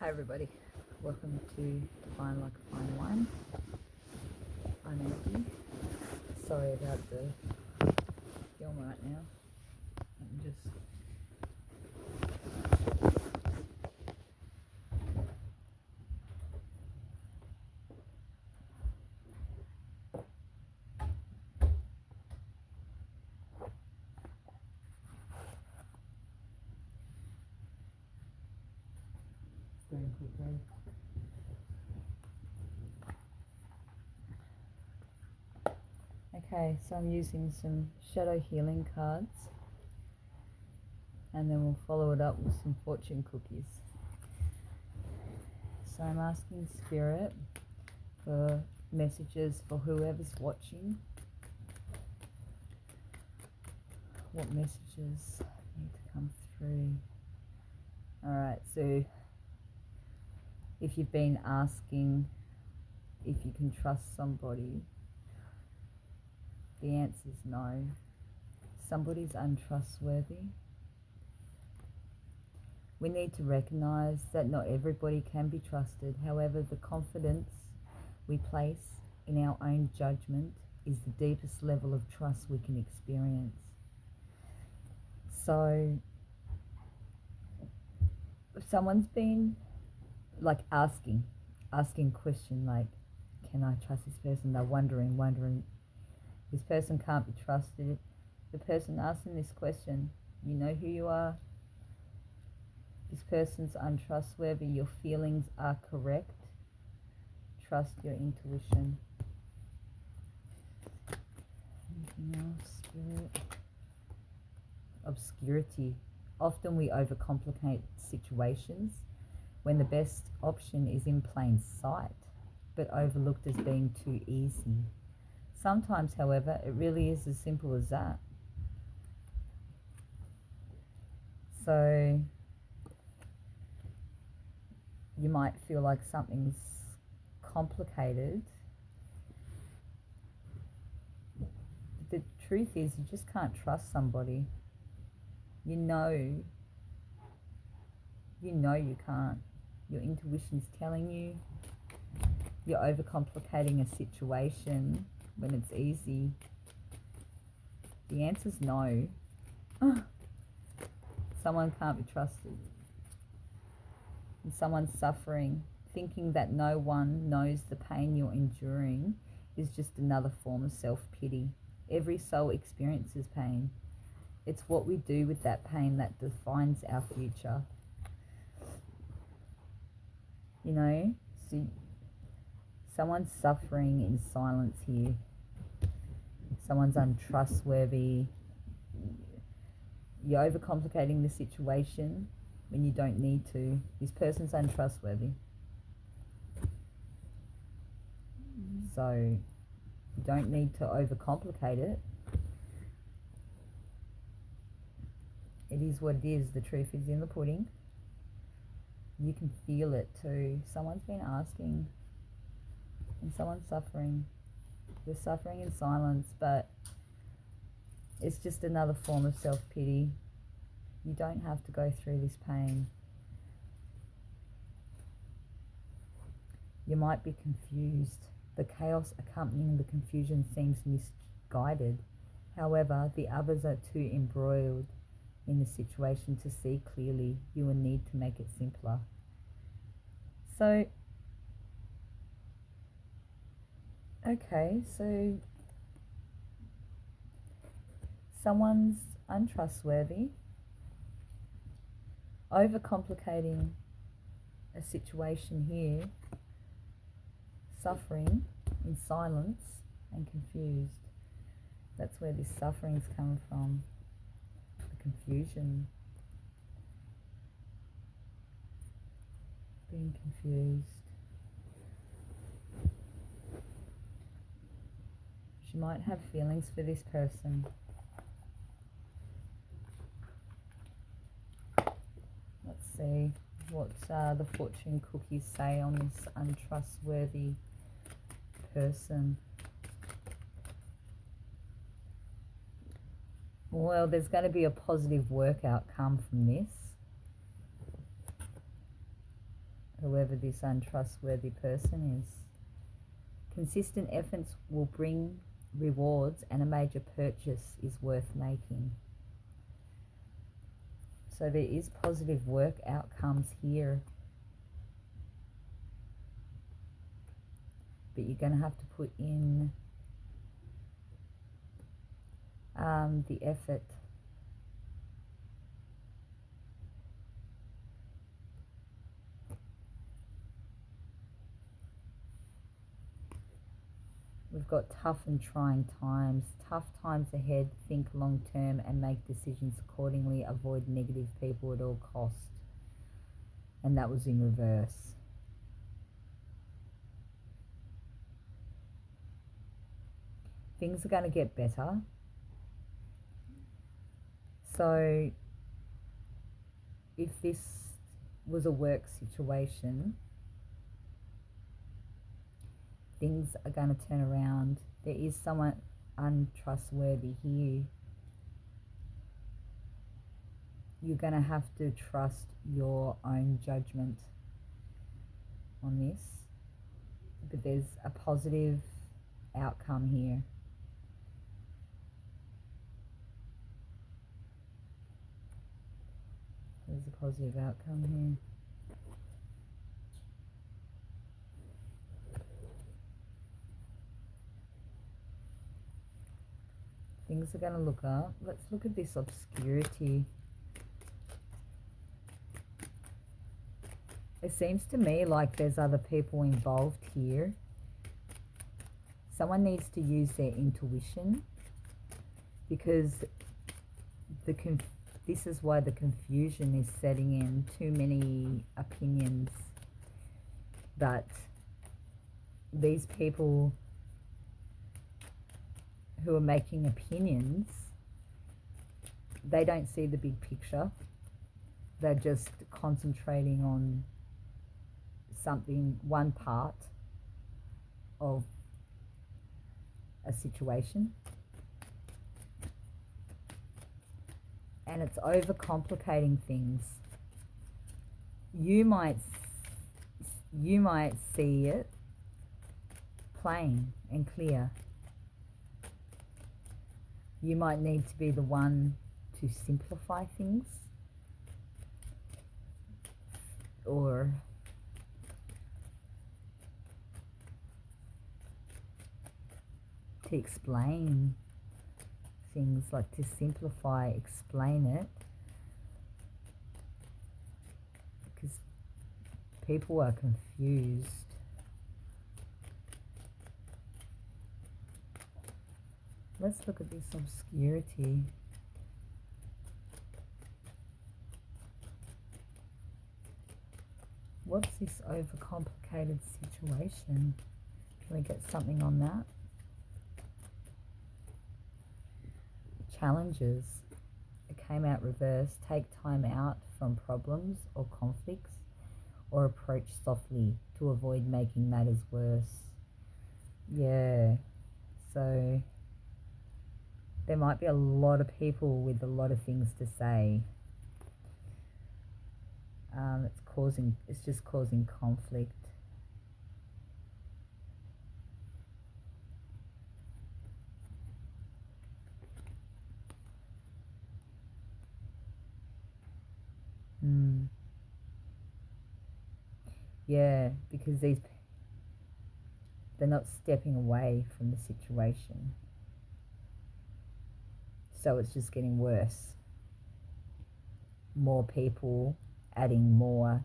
Hi everybody, welcome to Fine Like a Fine Wine. I'm Andy. Sorry about the film right now. I'm just going quickly. Okay, so I'm using some shadow healing cards and then we'll follow it up with some fortune cookies. So I'm asking Spirit for messages for whoever's watching. What messages need to come through? Alright, so if you've been asking if you can trust somebody, the answer is no. Somebody's untrustworthy. We need to recognize that not everybody can be trusted. However, the confidence we place in our own judgment is the deepest level of trust we can experience. So, if someone's been like asking question like, can I trust this person? They're wondering, this person can't be trusted. The person asking this question, you know who you are. This person's untrustworthy. Your feelings are correct. Trust your intuition. Anything else, Spirit? Obscurity. Often we overcomplicate situations when the best option is in plain sight, but overlooked as being too easy. Sometimes, however, it really is as simple as that. So you might feel like something's complicated. The truth is you just can't trust somebody. You know you can't. Your intuition's telling you you're overcomplicating a situation when it's easy. The answer's no. Someone can't be trusted. And someone's suffering. Thinking that no one knows the pain you're enduring is just another form of self-pity. Every soul experiences pain. It's what we do with that pain that defines our future. You know, so someone's suffering in silence here. Someone's untrustworthy. You're overcomplicating the situation when you don't need to. This person's untrustworthy. So you don't need to overcomplicate it. It is what it is. The truth is in the pudding. You can feel it too. Someone's been asking and someone's suffering. They're suffering in silence, but it's just another form of self-pity. You don't have to go through this pain. You might be confused. The chaos accompanying the confusion seems misguided. However, the others are too embroiled in the situation to see clearly. You will need to make it simpler. So, okay, so someone's untrustworthy, overcomplicating a situation here, suffering in silence and confused. That's where this suffering's come from. Confusion, being confused. She might have feelings for this person. Let's see what the fortune cookies say on this untrustworthy person. Well, there's going to be a positive work outcome from this. whoever this untrustworthy person is. Consistent efforts will bring rewards, and a major purchase is worth making. So there is positive work outcomes here. But you're going to have to put in the effort. We've got tough and trying times. Tough times ahead. Think long term and make decisions accordingly. Avoid negative people at all costs. And that was in reverse. Things are going to get better. So if this was a work situation, things are going to turn around. There is someone untrustworthy here. You're going to have to trust your own judgment on this. But there's a positive outcome here. There's a positive outcome here. Things are going to look up. Let's look at this obscurity. It seems to me like there's other people involved here. Someone needs to use their intuition, because this is why the confusion is setting in. Too many opinions. But these people who are making opinions, they don't see the big picture. They're just concentrating on something, one part of a situation. And it's overcomplicating things. You might see it plain and clear. You might need to be the one to simplify things, or to explain things, like to simplify, explain it, because people are confused. Let's look at this obscurity. What's this overcomplicated situation? Can we get something on that? Challenges. It came out reverse. Take time out from problems or conflicts, or approach softly to avoid making matters worse. Yeah. So there might be a lot of people with a lot of things to say. It's just causing conflict. Yeah, because they're not stepping away from the situation. So it's just getting worse. More people adding more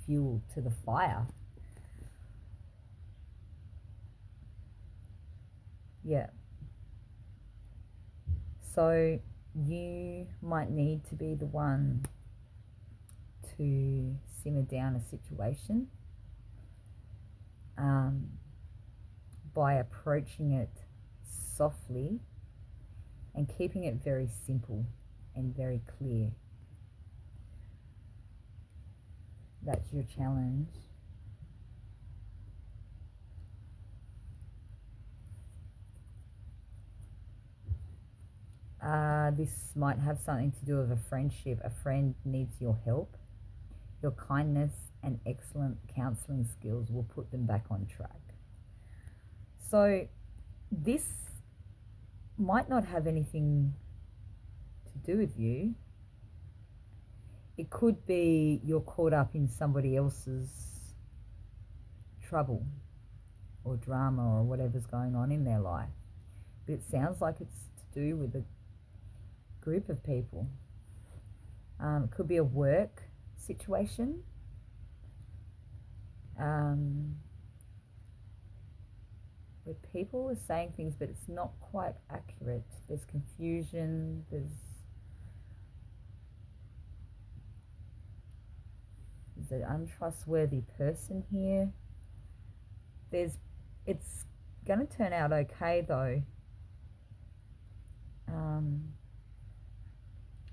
fuel to the fire. Yeah. So you might need to be the one to simmer down a situation by approaching it softly and keeping it very simple and very clear. That's your challenge. This might have something to do with a friendship. A friend needs your help. Your kindness and excellent counseling skills will put them back on track. So this might not have anything to do with you. It could be you're caught up in somebody else's trouble or drama or whatever's going on in their life. But it sounds like it's to do with a group of people. It could be a work situation. Where people are saying things but it's not quite accurate. There's confusion, there's an untrustworthy person here. It's going to turn out okay though.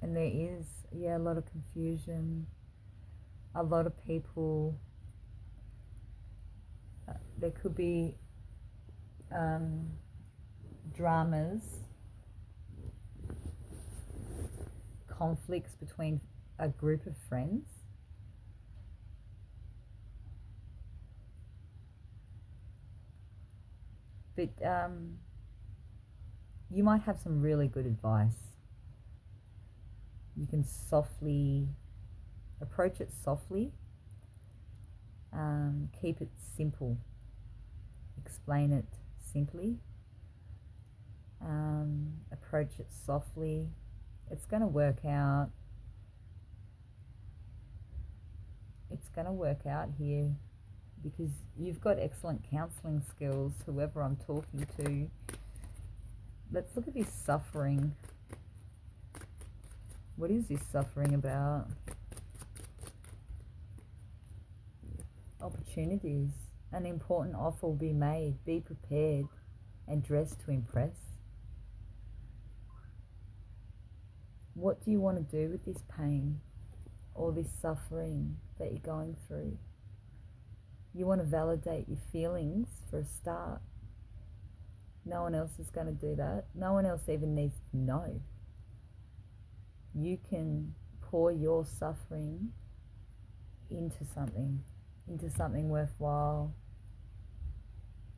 And there is, a lot of confusion, a lot of people, there could be dramas, conflicts between a group of friends. But you might have some really good advice. You can softly approach it softly. Keep it simple. Explain it simply. Approach it softly. It's going to work out. It's going to work out here because you've got excellent counseling skills, whoever I'm talking to. Let's look at this suffering. What is this suffering about? Opportunities. An important offer will be made. Be prepared and dress to impress. What do you want to do with this pain or this suffering that you're going through? You want to validate your feelings for a start. No one else is going to do that. No one else even needs to know. You can pour your suffering into something worthwhile,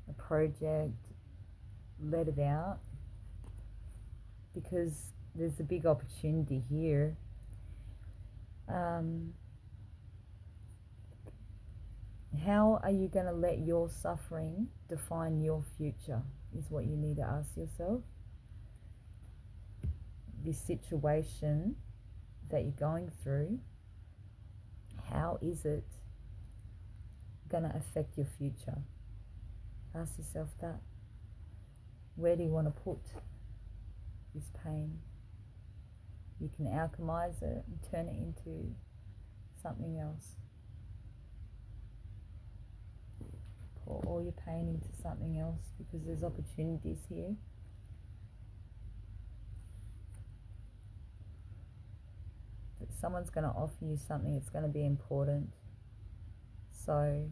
a project, let it out, because there's a big opportunity here. How are you going to let your suffering define your future is what you need to ask yourself. This situation that you're going through, how is it going to affect your future? Ask yourself that. Where do you want to put this pain? You can alchemize it and turn it into something else. Pour all your pain into something else because there's opportunities here. That someone's going to offer you something that's going to be important. So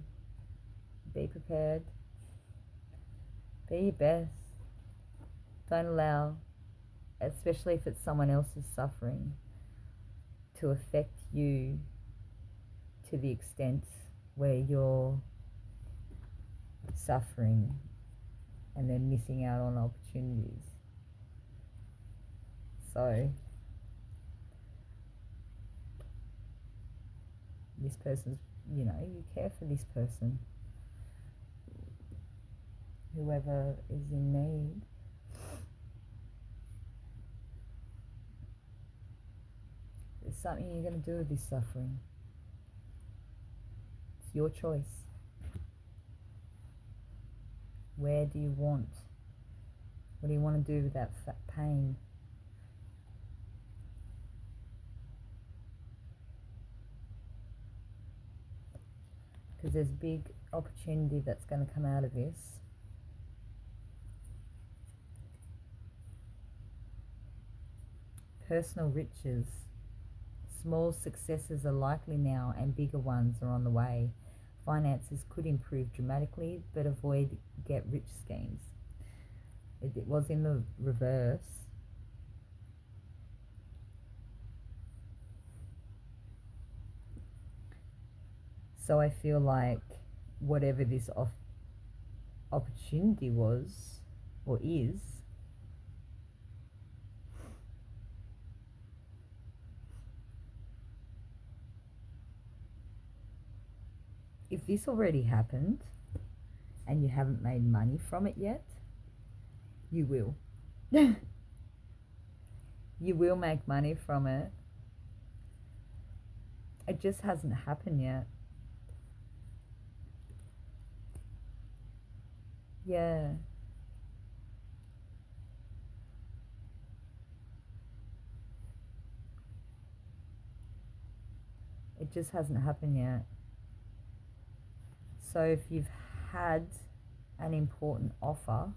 be prepared. Be your best. Don't allow, especially if it's someone else's suffering, to affect you to the extent where you're suffering and then missing out on opportunities. So this person's, you care for this person, whoever is in need. There's something you're going to do with this suffering. It's your choice. Where do you want? What do you want to do with that pain? Because there's big opportunity that's going to come out of this. Personal riches. Small successes are likely now and bigger ones are on the way. Finances could improve dramatically, but avoid get-rich schemes. It was in the reverse. So I feel like whatever this opportunity was or is, if this already happened and you haven't made money from it yet, you will. You will make money from it. It just hasn't happened yet. Yeah. It just hasn't happened yet. So if you've had an important offer,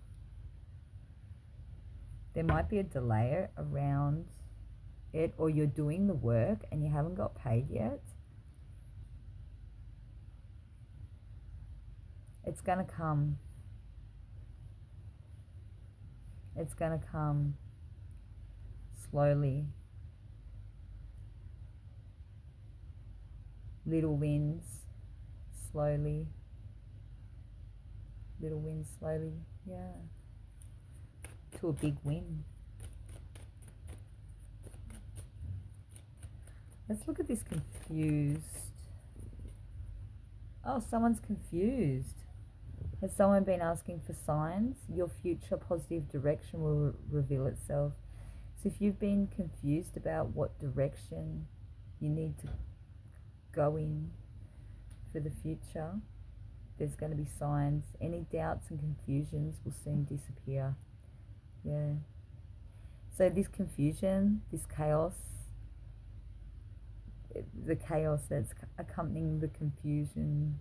there might be a delay around it, or you're doing the work and you haven't got paid yet. It's going to come. It's going to come slowly. Little wins, slowly. Little wins, slowly. Yeah. To a big win. Let's look at this confused. Oh, someone's confused. Has someone been asking for signs? Your future positive direction will reveal itself. So if you've been confused about what direction you need to go in for the future, there's going to be signs. Any doubts and confusions will soon disappear. Yeah. So this confusion, this chaos, the chaos that's accompanying the confusion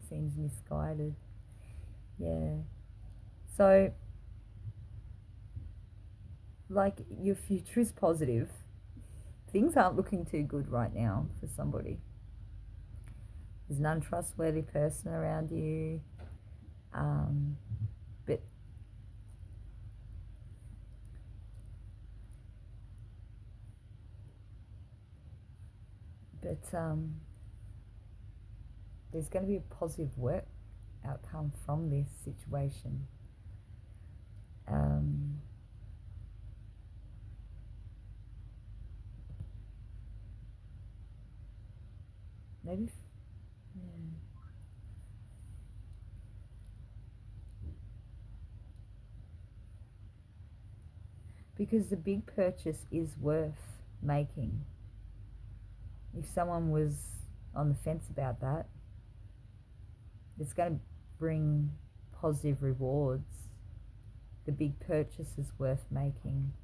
seems misguided. Yeah. So, like, your future is positive. Things aren't looking too good right now for somebody. There's an untrustworthy person around you. But there's going to be a positive work outcome from this situation. Maybe, yeah. Because the big purchase is worth making. If someone was on the fence about that, it's going to bring positive rewards. The big purchase is worth making.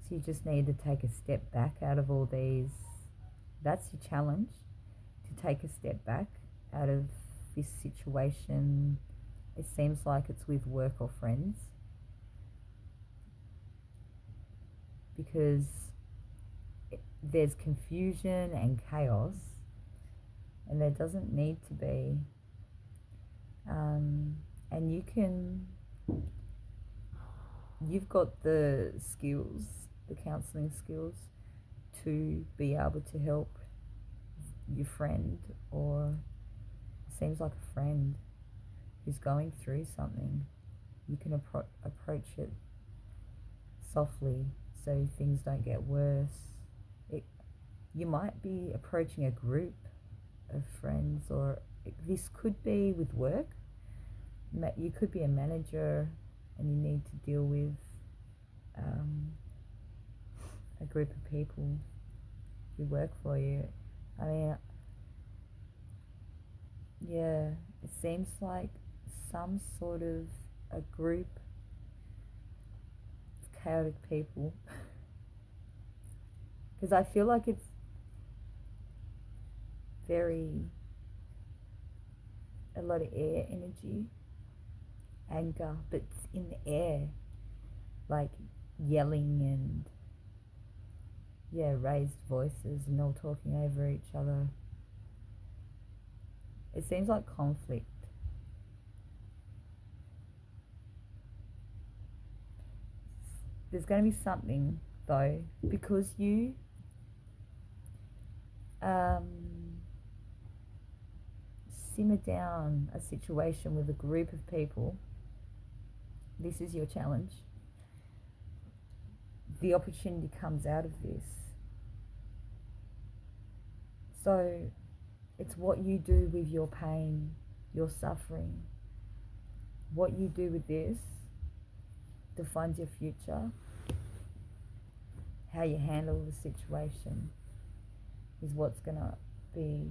So you just need to take a step back out of all these. That's your challenge, to take a step back out of this situation. It seems like it's with work or friends, because there's confusion and chaos, and there doesn't need to be. And you've got the skills, the counselling skills, to be able to help your friend, or it seems like a friend who's going through something. You can approach it softly so things don't get worse. You might be approaching a group of friends, or this could be with work. You could be a manager and you need to deal with a group of people who work for you. I mean, yeah, it seems like some sort of a group of chaotic people. Because I feel like it's a lot of air energy, anger, but it's in the air, like yelling and, yeah, raised voices and all talking over each other. It seems like conflict. There's going to be something though, because you simmer down a situation with a group of people. This is your challenge. The opportunity comes out of this. So it's what you do with your pain, your suffering. What you do with this defines your future. How you handle the situation is what's going to be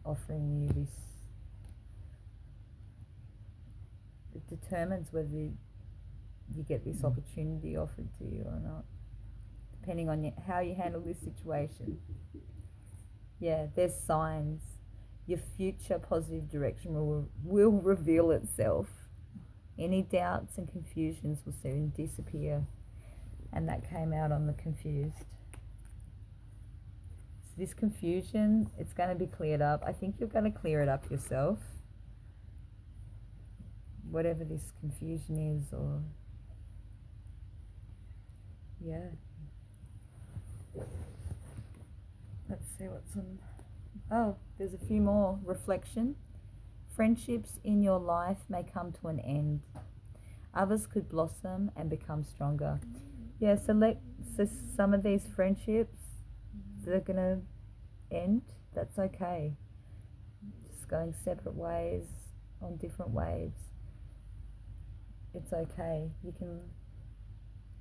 offering you this. It determines whether you get this opportunity offered to you or not, depending on how you handle this situation. Yeah, there's signs. Your future positive direction will reveal itself. Any doubts and confusions will soon disappear. And that came out on the confused. So this confusion, it's going to be cleared up. I think you're going to clear it up yourself. Whatever this confusion is, or yeah. Let's see what's on. Oh, there's a few more. Reflection. Friendships in your life may come to an end. Others could blossom and become stronger. Yeah, so some of these friendships that are going to end, that's okay. Just going separate ways on different waves. It's okay. You can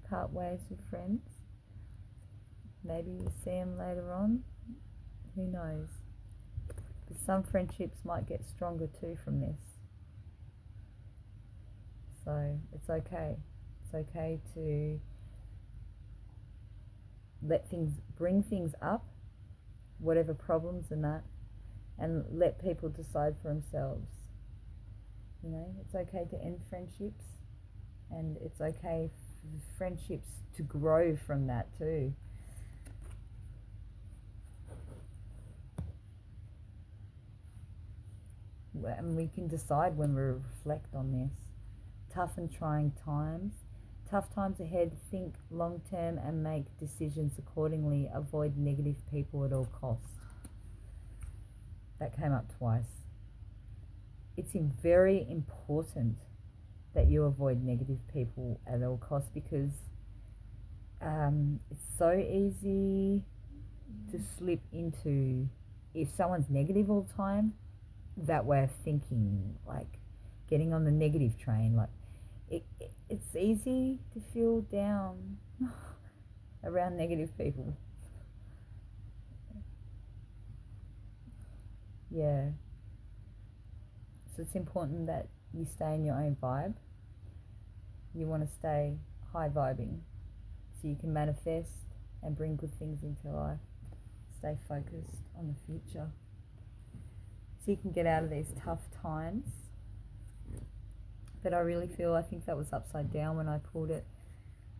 part ways with friends. Maybe you see them later on. Who knows? But some friendships might get stronger too from this. So it's okay. It's okay to bring things up, whatever problems and that, and let people decide for themselves. You know, it's okay to end friendships, and it's okay for friendships to grow from that too. And we can decide when we reflect on this. Tough and trying times. Tough times ahead, think long term and make decisions accordingly. Avoid negative people at all costs. That came up twice. It's very important that you avoid negative people at all costs, because it's so easy to slip into, if someone's negative all the time, that way of thinking, like getting on the negative train, like it's easy to feel down around negative people. Yeah. So it's important that you stay in your own vibe. You want to stay high vibing so you can manifest and bring good things into life. Stay focused on the future so you can get out of these tough times. But I think that was upside down when I pulled it,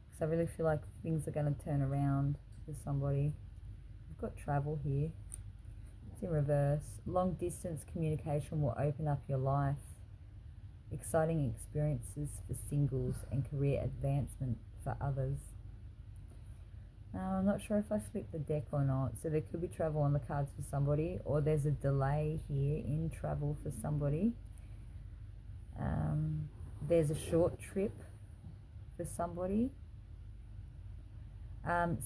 because I really feel like things are going to turn around for somebody. I've got travel here. It's in reverse. Long distance communication will open up your life. Exciting experiences for singles and career advancement for others. I'm not sure if I flipped the deck or not, so there could be travel on the cards for somebody, or there's a delay here in travel for somebody. There's a short trip for somebody.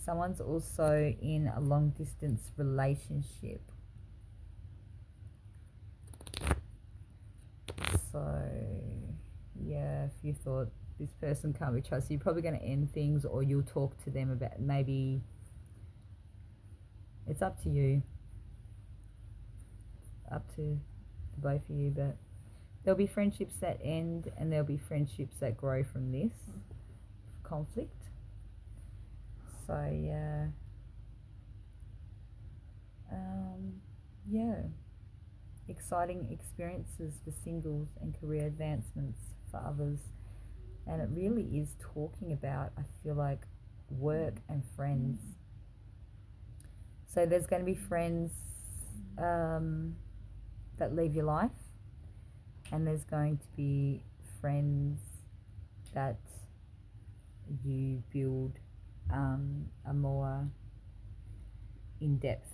Someone's also in a long distance relationship. So, yeah, if you thought this person can't be trusted, you're probably going to end things, or you'll talk to them about, maybe, it's up to you. Up to both of you, but there'll be friendships that end, and there'll be friendships that grow from this conflict. So, yeah. Yeah. Exciting experiences for singles and career advancements for others. And it really is talking about, I feel like, work and friends. So there's going to be friends that leave your life, and there's going to be friends that you build a more in-depth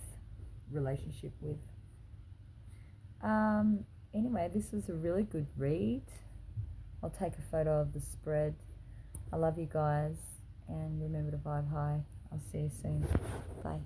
relationship with. Anyway, this was a really good read. I'll take a photo of the spread. I love you guys, and remember to vibe high. I'll see you soon. Bye.